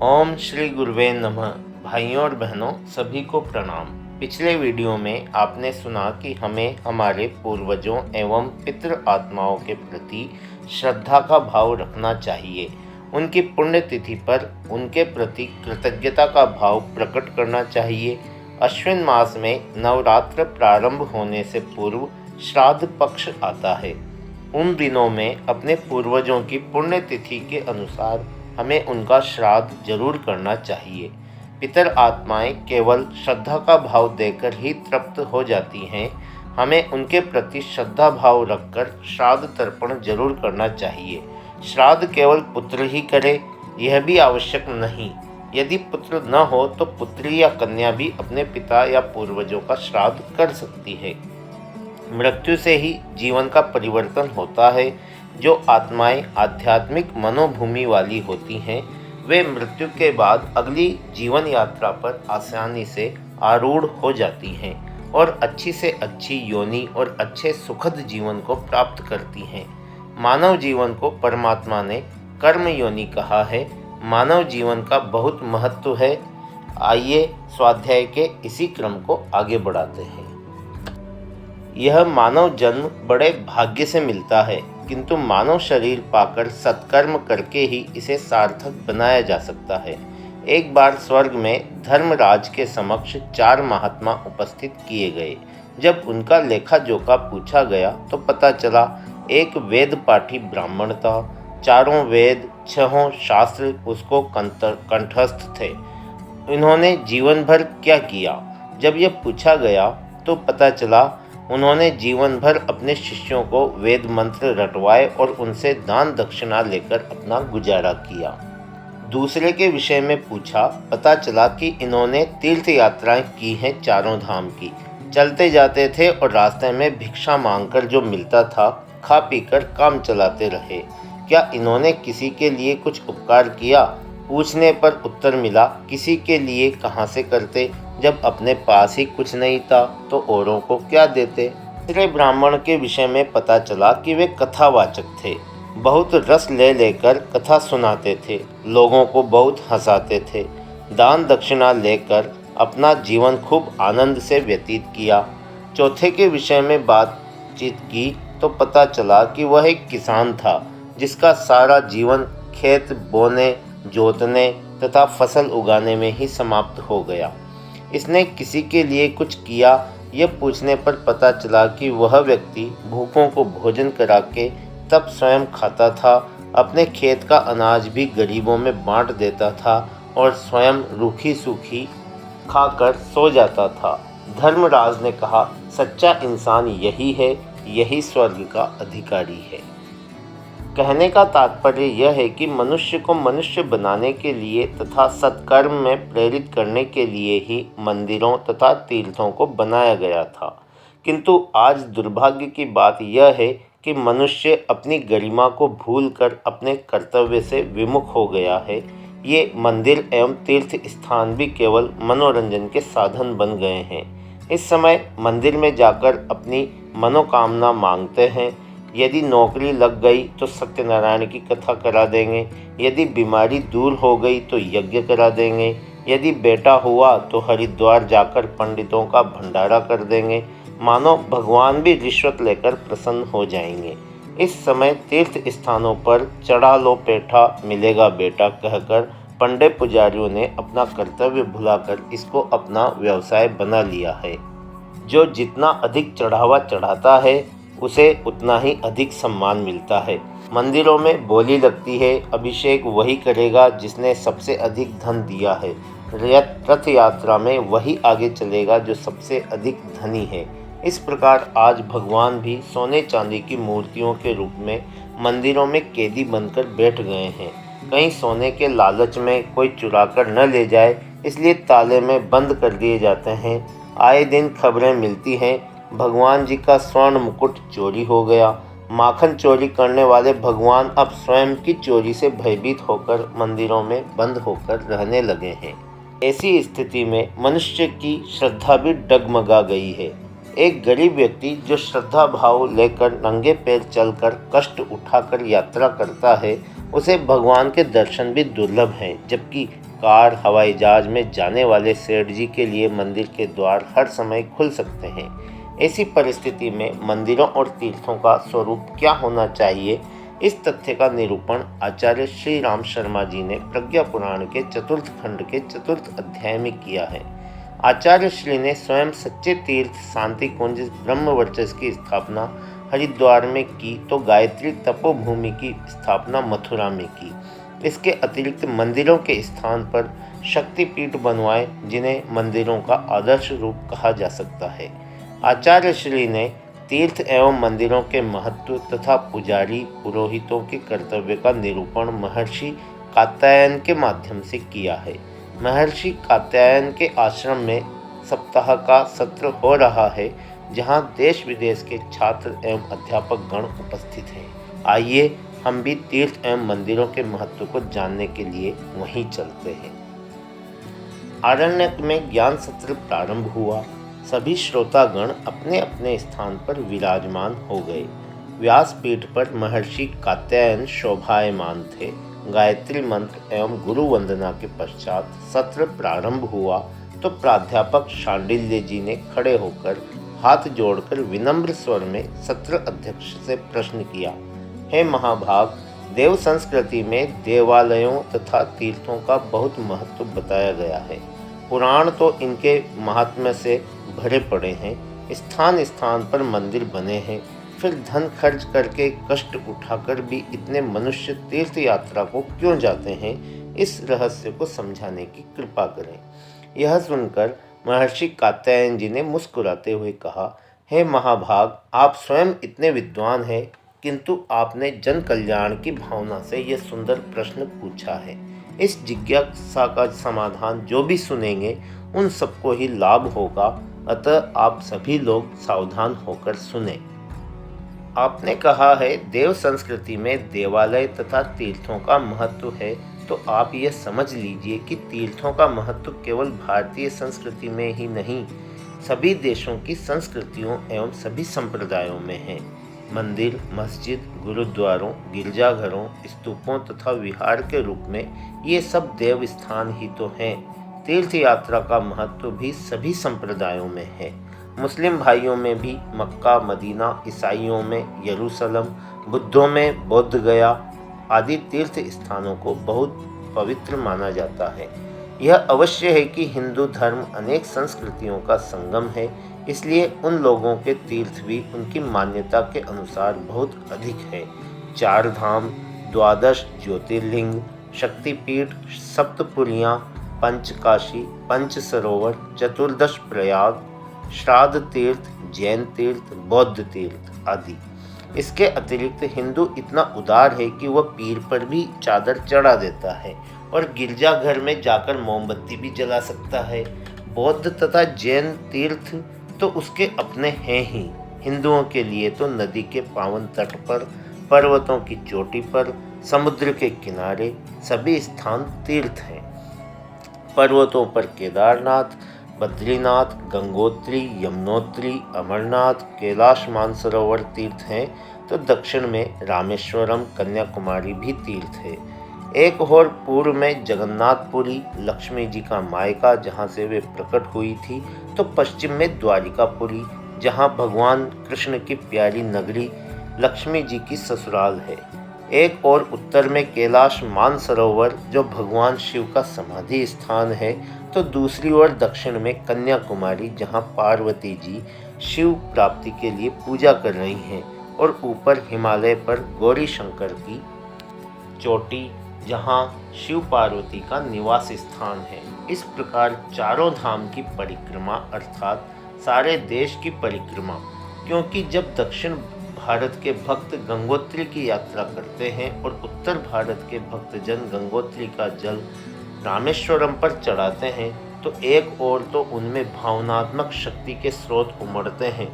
ओम श्री गुरुवे नमः। भाइयों और बहनों सभी को प्रणाम। पिछले वीडियो में आपने सुना कि हमें हमारे पूर्वजों एवं पितृ आत्माओं के प्रति श्रद्धा का भाव रखना चाहिए। उनकी पुण्यतिथि पर उनके प्रति कृतज्ञता का भाव प्रकट करना चाहिए। अश्विन मास में नवरात्र प्रारंभ होने से पूर्व श्राद्ध पक्ष आता है। उन दिनों में अपने पूर्वजों की पुण्यतिथि के अनुसार हमें उनका श्राद्ध जरूर करना चाहिए। पितर आत्माएं केवल श्रद्धा का भाव देकर ही तृप्त हो जाती हैं। हमें उनके प्रति श्रद्धा भाव रखकर श्राद्ध तर्पण जरूर करना चाहिए। श्राद्ध केवल पुत्र ही करे यह भी आवश्यक नहीं। यदि पुत्र न हो तो पुत्री या कन्या भी अपने पिता या पूर्वजों का श्राद्ध कर सकती है। मृत्यु से ही जीवन का परिवर्तन होता है। जो आत्माएं आध्यात्मिक मनोभूमि वाली होती हैं वे मृत्यु के बाद अगली जीवन यात्रा पर आसानी से आरूढ़ हो जाती हैं और अच्छी से अच्छी योनि और अच्छे सुखद जीवन को प्राप्त करती हैं। मानव जीवन को परमात्मा ने कर्म योनि कहा है। मानव जीवन का बहुत महत्व है। आइए स्वाध्याय के इसी क्रम को आगे बढ़ाते हैं। यह मानव जन्म बड़े भाग्य से मिलता है, किंतु मानव शरीर पाकर सत्कर्म करके ही इसे सार्थक बनाया जा सकता है। एक बार स्वर्ग में धर्मराज के समक्ष 4 महात्मा उपस्थित किए गए। जब उनका लेखा जोखा पूछा गया तो पता चला एक वेद पाठी ब्राह्मण था। 4 वेद 6 शास्त्र उसको कंठस्थ थे। इन्होंने जीवन भर क्या किया? जब यह पूछा गया तो पता चला उन्होंने जीवन भर अपने शिष्यों को वेद मंत्र रटवाए और उनसे दान दक्षिणा लेकर अपना गुजारा किया। दूसरे के विषय में पूछा, पता चला कि इन्होंने तीर्थ यात्राएं की हैं 4 धाम की। चलते जाते थे और रास्ते में भिक्षा मांगकर जो मिलता था खा पीकर काम चलाते रहे। क्या इन्होंने किसी के लिए कुछ उपकार किया? पूछने पर उत्तर मिला, किसी के लिए कहाँ से करते, जब अपने पास ही कुछ नहीं था तो औरों को क्या देते। तीसरे ब्राह्मण के विषय में पता चला कि वे कथावाचक थे। बहुत रस ले लेकर कथा सुनाते थे, लोगों को बहुत हंसाते थे। दान दक्षिणा लेकर अपना जीवन खूब आनंद से व्यतीत किया। चौथे के विषय में बातचीत की तो पता चला कि वह एक किसान था जिसका सारा जीवन खेत बोने जोतने तथा फसल उगाने में ही समाप्त हो गया। इसने किसी के लिए कुछ किया? यह पूछने पर पता चला कि वह व्यक्ति भूखों को भोजन करा के तब स्वयं खाता था। अपने खेत का अनाज भी गरीबों में बांट देता था और स्वयं रूखी सूखी खाकर सो जाता था। धर्मराज ने कहा, सच्चा इंसान यही है, यही स्वर्ग का अधिकारी है। कहने का तात्पर्य यह है कि मनुष्य को मनुष्य बनाने के लिए तथा सत्कर्म में प्रेरित करने के लिए ही मंदिरों तथा तीर्थों को बनाया गया था। किंतु आज दुर्भाग्य की बात यह है कि मनुष्य अपनी गरिमा को भूलकर अपने कर्तव्य से विमुख हो गया है। ये मंदिर एवं तीर्थ स्थान भी केवल मनोरंजन के साधन बन गए हैं। इस समय मंदिर में जाकर अपनी मनोकामना मांगते हैं। यदि नौकरी लग गई तो सत्यनारायण की कथा करा देंगे। यदि बीमारी दूर हो गई तो यज्ञ करा देंगे। यदि बेटा हुआ तो हरिद्वार जाकर पंडितों का भंडारा कर देंगे। मानो भगवान भी रिश्वत लेकर प्रसन्न हो जाएंगे। इस समय तीर्थ स्थानों पर चढ़ा लो पेठा मिलेगा बेटा कहकर पंडित पुजारियों ने अपना कर्तव्य भुलाकर इसको अपना व्यवसाय बना लिया है। जो जितना अधिक चढ़ावा चढ़ाता है उसे उतना ही अधिक सम्मान मिलता है। मंदिरों में बोली लगती है, अभिषेक वही करेगा जिसने सबसे अधिक धन दिया है। रथ यात्रा में वही आगे चलेगा जो सबसे अधिक धनी है। इस प्रकार आज भगवान भी सोने चांदी की मूर्तियों के रूप में मंदिरों में कैदी बनकर बैठ गए हैं। कहीं सोने के लालच में कोई चुरा कर न ले जाए इसलिए ताले में बंद कर दिए जाते हैं। आए दिन खबरें मिलती हैं, भगवान जी का स्वर्ण मुकुट चोरी हो गया। माखन चोरी करने वाले भगवान अब स्वयं की चोरी से भयभीत होकर मंदिरों में बंद होकर रहने लगे हैं। ऐसी स्थिति में मनुष्य की श्रद्धा भी डगमगा गई है। एक गरीब व्यक्ति जो श्रद्धा भाव लेकर नंगे पैर चलकर कष्ट उठाकर यात्रा करता है उसे भगवान के दर्शन भी दुर्लभ हैं, जबकि कार, हवाई जहाज में जाने वाले सेठ जी के लिए मंदिर के द्वार हर समय खुल सकते हैं। ऐसी परिस्थिति में मंदिरों और तीर्थों का स्वरूप क्या होना चाहिए, इस तथ्य का निरूपण आचार्य श्री राम शर्मा जी ने प्रज्ञा पुराण के चतुर्थ खंड के चतुर्थ अध्याय में किया है। आचार्य श्री ने स्वयं सच्चे तीर्थ शांति कुंज ब्रह्मवर्चस की स्थापना हरिद्वार में की तो गायत्री तपोभूमि की स्थापना मथुरा में की। इसके अतिरिक्त मंदिरों के स्थान पर शक्तिपीठ बनवाए, जिन्हें मंदिरों का आदर्श रूप कहा जा सकता है। आचार्य श्री ने तीर्थ एवं मंदिरों के महत्व तथा पुजारी पुरोहितों के कर्तव्य का निरूपण महर्षि कात्यायन के माध्यम से किया है। महर्षि कात्यायन के आश्रम में सप्ताह का सत्र हो रहा है, जहां देश विदेश के छात्र एवं अध्यापक गण उपस्थित हैं। आइए हम भी तीर्थ एवं मंदिरों के महत्व को जानने के लिए वहीं चलते हैं। आरण्यक में ज्ञान सत्र प्रारंभ हुआ। सभी श्रोतागण अपने अपने स्थान पर विराजमान हो गए। व्यासपीठ पर महर्षि कात्यायन शोभायमान थे। गायत्री मंत्र एवं गुरु वंदना के पश्चात सत्र प्रारंभ हुआ तो प्राध्यापक शांडिल्य जी ने खड़े होकर हाथ जोड़कर विनम्र स्वर में सत्र अध्यक्ष से प्रश्न किया। हे महाभाग, देव संस्कृति में देवालयों तथा तीर्थों का बहुत महत्व बताया गया है। पुराण तो इनके महात्म्य से भरे पड़े हैं। स्थान स्थान पर मंदिर बने हैं, फिर धन खर्च करके कष्ट उठाकर भी इतने मनुष्य तीर्थ यात्रा को क्यों जाते हैं, इस रहस्य को समझाने की कृपा करें। यह सुनकर महर्षि कात्यायन जी ने मुस्कुराते हुए कहा, हे महाभाग, आप स्वयं इतने विद्वान हैं, किंतु आपने जन कल्याण की भावना से यह सुंदर प्रश्न पूछा है। इस जिज्ञासा का समाधान जो भी सुनेंगे उन सबको ही लाभ होगा, अतः आप सभी लोग सावधान होकर सुने। आपने कहा है देव संस्कृति में देवालय तथा तीर्थों का महत्व है, तो आप यह समझ लीजिए कि तीर्थों का महत्व केवल भारतीय संस्कृति में ही नहीं, सभी देशों की संस्कृतियों एवं सभी संप्रदायों में है। मंदिर, मस्जिद, गुरुद्वारों, गिरजाघरों, स्तूपों तथा विहार के रूप में ये सब देव स्थान ही तो हैं। तीर्थ यात्रा का महत्व भी सभी संप्रदायों में है। मुस्लिम भाइयों में भी मक्का, मदीना, ईसाइयों में यरूशलेम, बुद्धों में बोध गया आदि तीर्थ स्थानों को बहुत पवित्र माना जाता है। यह अवश्य है कि हिंदू धर्म अनेक संस्कृतियों का संगम है, इसलिए उन लोगों के तीर्थ भी उनकी मान्यता के अनुसार बहुत अधिक है। 4 धाम, 12 ज्योतिर्लिंग, शक्तिपीठ, सप्तपुरियाँ, पंचकाशी, पंच सरोवर, 14 प्रयाग, श्राद्ध तीर्थ, जैन तीर्थ, बौद्ध तीर्थ आदि। इसके अतिरिक्त हिंदू इतना उदार है कि वह पीर पर भी चादर चढ़ा देता है और गिरजाघर में जाकर मोमबत्ती भी जला सकता है। बौद्ध तथा जैन तीर्थ तो उसके अपने हैं ही। हिंदुओं के लिए तो नदी के पावन तट पर, पर्वतों की चोटी पर, समुद्र के किनारे सभी स्थान तीर्थ हैं। पर्वतों पर केदारनाथ, बद्रीनाथ, गंगोत्री, यमुनोत्री, अमरनाथ, कैलाश मानसरोवर तीर्थ हैं, तो दक्षिण में रामेश्वरम, कन्याकुमारी भी तीर्थ है। एक और पूर्व में जगन्नाथपुरी, लक्ष्मी जी का मायका जहाँ से वे प्रकट हुई थी, तो पश्चिम में द्वारिकापुरी, जहाँ भगवान कृष्ण की प्यारी नगरी लक्ष्मी जी की ससुराल है। एक और उत्तर में कैलाश मानसरोवर, जो भगवान शिव का समाधि स्थान है, तो दूसरी ओर दक्षिण में कन्याकुमारी, जहाँ पार्वती जी शिव प्राप्ति के लिए पूजा कर रही हैं, और ऊपर हिमालय पर गौरी शंकर की चोटी, जहाँ शिव पार्वती का निवास स्थान है। इस प्रकार चारों धाम की परिक्रमा अर्थात सारे देश की परिक्रमा, क्योंकि जब दक्षिण भारत के भक्त गंगोत्री की यात्रा करते हैं और उत्तर भारत के भक्तजन गंगोत्री का जल रामेश्वरम पर चढ़ाते हैं, तो एक ओर तो उनमें भावनात्मक शक्ति के स्रोत उमड़ते हैं,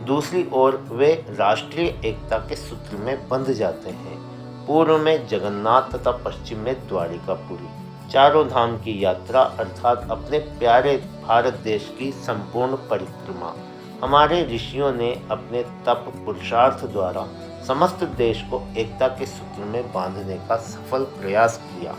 दूसरी ओर वे राष्ट्रीय एकता के सूत्र में बंध जाते हैं। पूर्व में जगन्नाथ तथा पश्चिम में द्वारिकापुरी। चारों धाम की यात्रा अर्थात अपने प्यारे भारत देश की संपूर्ण परिक्रमा हमारे ऋषियों ने अपने तप पुरुषार्थ द्वारा समस्त देश को एकता के सूत्र में बांधने का सफल प्रयास किया।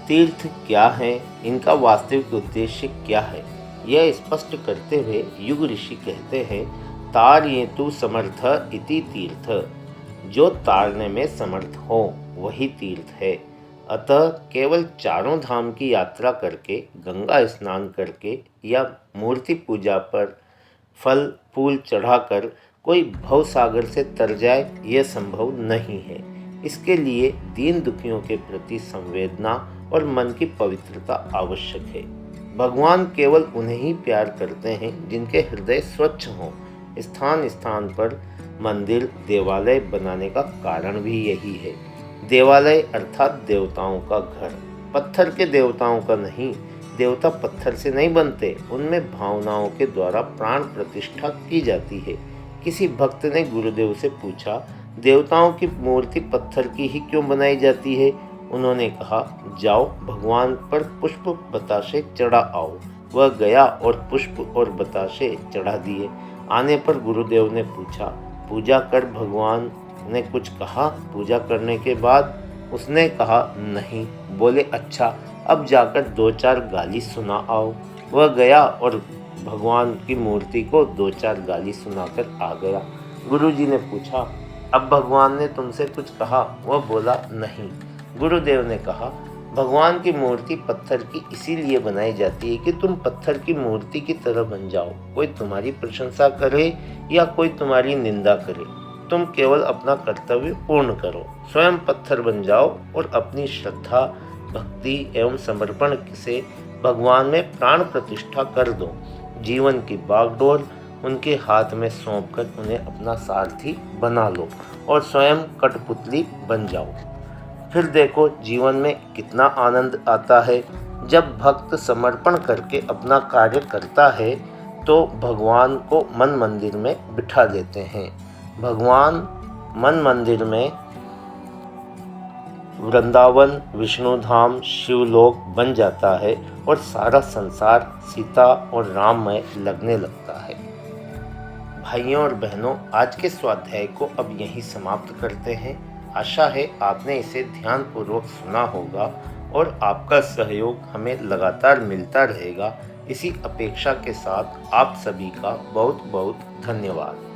तीर्थ क्या हैं, इनका वास्तविक उद्देश्य क्या है, यह स्पष्ट करते हुए युग ऋषि कहते हैं, तारयेतु समर्थ इति तीर्थ। जो तारने में समर्थ हो वही तीर्थ है। अतः केवल चारों धाम की यात्रा करके, गंगा स्नान करके या मूर्ति पूजा पर फल फूल चढ़ाकर कोई भव सागर से तर जाए, यह संभव नहीं है। इसके लिए दीन दुखियों के प्रति संवेदना और मन की पवित्रता आवश्यक है। भगवान केवल उन्हें ही प्यार करते हैं जिनके हृदय स्वच्छ हों। स्थान स्थान पर मंदिर देवालय बनाने का कारण भी यही है। देवालय अर्थात देवताओं का घर, पत्थर के देवताओं का नहीं। देवता पत्थर से नहीं बनते, उनमें भावनाओं के द्वारा प्राण प्रतिष्ठा की जाती है। किसी भक्त ने गुरुदेव से पूछा, देवताओं की मूर्ति पत्थर की ही क्यों बनाई जाती है? उन्होंने कहा, जाओ भगवान पर पुष्प बताशे चढ़ा आओ। वह गया और पुष्प और बताशे चढ़ा दिए। आने पर गुरुदेव ने पूछा, पूजा कर भगवान ने कुछ कहा? पूजा करने के बाद उसने कहा, नहीं। बोले, अच्छा, अब जाकर 2-4 गाली सुना आओ। वह गया और भगवान की मूर्ति को 2-4 गाली सुनाकर आ गया। गुरुजी ने पूछा, अब भगवान ने तुमसे कुछ कहा? वह बोला, नहीं। गुरुदेव ने कहा, भगवान की मूर्ति पत्थर की इसीलिए बनाई जाती है कि तुम पत्थर की मूर्ति की तरह बन जाओ। कोई तुम्हारी प्रशंसा करे या कोई तुम्हारी निंदा करे, तुम केवल अपना कर्तव्य पूर्ण करो। स्वयं पत्थर बन जाओ और अपनी श्रद्धा, भक्ति एवं समर्पण से भगवान में प्राण प्रतिष्ठा कर दो। जीवन की बागडोर उनके हाथ में सौंपकर उन्हें अपना सारथी बना लो और स्वयं कठपुतली बन जाओ। फिर देखो जीवन में कितना आनंद आता है। जब भक्त समर्पण करके अपना कार्य करता है तो भगवान को मन मंदिर में बिठा देते हैं। भगवान मन मंदिर में वृंदावन, विष्णु धाम, शिवलोक बन जाता है और सारा संसार सीता और राममय लगने लगता है। भाइयों और बहनों, आज के स्वाध्याय को अब यहीं समाप्त करते हैं। आशा है आपने इसे ध्यानपूर्वक सुना होगा और आपका सहयोग हमें लगातार मिलता रहेगा। इसी अपेक्षा के साथ आप सभी का बहुत बहुत धन्यवाद।